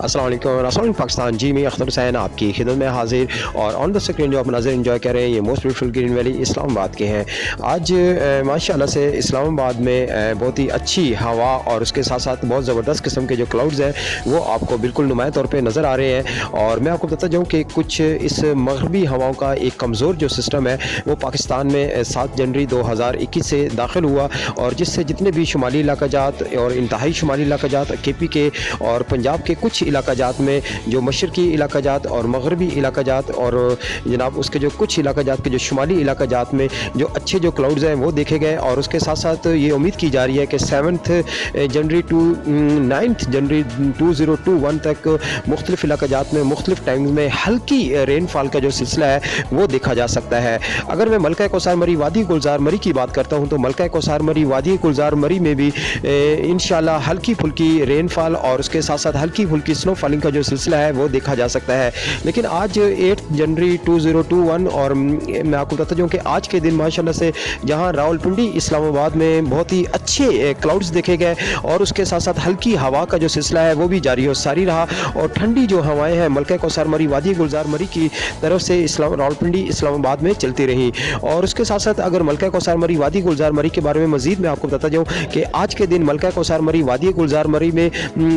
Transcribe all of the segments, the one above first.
अस्सलाम वालेकुम पाकिस्तान। जी मैं अख्तर हुसैन आपकी खिदमत में हाजिर और ऑन द स्क्रीन जो आप नज़र एंजॉय कर रहे हैं ये most beautiful green valley Islamabad के हैं। आज माशाल्लाह से इस्लामाबाद में बहुत ही अच्छी हवा और उसके साथ साथ बहुत ज़बरदस्त किस्म के जो क्लाउड्स हैं वो आपको बिल्कुल नुमाया तौर पे नज़र आ रहे हैं। और मैं आपको बताता जाऊँ कि कुछ इस मगरबी हवाओं का एक कमज़ोर जो सिस्टम है वो पाकिस्तान में 7 जनवरी 2021 से दाखिल हुआ और जिससे जितने भी शुमाली इलाका जात और इंतहाई शुमाली इलाका जात KP के और पंजाब के कुछ इलाका जात में जो मशरकी इलाका जात और मगरबी इलाका जात और जनाब उसके जो कुछ इलाका जात के जो शुमाली इलाका जात में जो अच्छे जो क्लाउड्स हैं वो देखे गए। और उसके साथ साथ ये उम्मीद की जा रही है कि 7 जनवरी टू 9 जनवरी 2021 तक मुख्तलिफ इलाका जात में मुख्तलिफ टाइम्स में हल्की रेनफॉल का जो सिलसिला है वो देखा जा सकता है। अगर मैं मलका कौसार मरी वादी गुलजार मरी की बात करता हूँ तो मलका कौसार मरी वादी गुलजार मरी में भी इंशाल्लाह हल्की फुल्की रेनफॉल और उसके साथ साथ हल्की फुल्की स्नो फॉलिंग का जो सिलसिला है वो देखा जा सकता है। लेकिन आज 8 जनवरी 2021 और मैं आपको बताता जाऊँ कि आज के दिन माशाल्लाह से जहां रावलपिंडी इस्लामाबाद में बहुत ही अच्छे क्लाउड्स देखे गए और उसके साथ साथ हल्की हवा का जो सिलसिला है वो भी जारी और सारी रहा और ठंडी जो हवाएं हैं मलका कौसार मरी वादी गुलजार मरी की तरफ से रावलपिंडी इस्लामाबाद में चलती रही। और उसके साथ साथ अगर मलका कौसार मरी वादी गुलजार मरी के बारे में मजीद मैं आपको बताता जाऊँ कि आज के दिन मलका कौसार मरी वादी गुलजार मरी में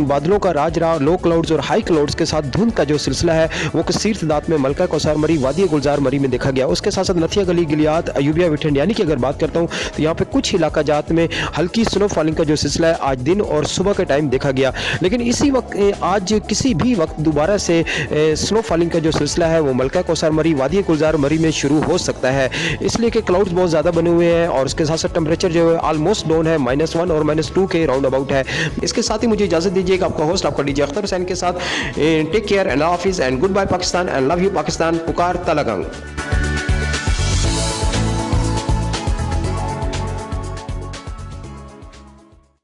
बादलों का राज रहा, लो क्लाउड्स और हाई क्लाउड्स के साथ धुंध का जो सिलसिला है वो कसीर तादाद में मलका कौसार मरी वादी गुलजार मरी में देखा गया। उसके साथ साथ नथिया गली गिलियात अयूबिया विठंडियानी की अगर बात करता हूँ तो यहाँ पे कुछ इलाका जात में हल्की स्नो फॉलिंग का जो सिलसिला है आज दिन और सुबह के टाइम देखा गया। लेकिन इसी वक्त आज किसी भी वक्त दोबारा से स्नो फॉलिंग का जो सिलसिला है वो मलका कौसार मरी वादी गुलजार मरी में शुरू हो सकता है, इसलिए कि क्लाउड्स बहुत ज़्यादा बने हुए हैं और उसके साथ साथ टेम्परेचर जो है ऑलमोस्ट डाउन है -1 और -2 के राउंड अबाउट है। इसके साथ ही मुझे इजाज़त दीजिएगा, आपका होस्ट आपका DJ अख्तर हुसैन के साथ टेक केयर एंड हाफिज़ and good bye Pakistan and love you Pakistan. पुकार तलगंग।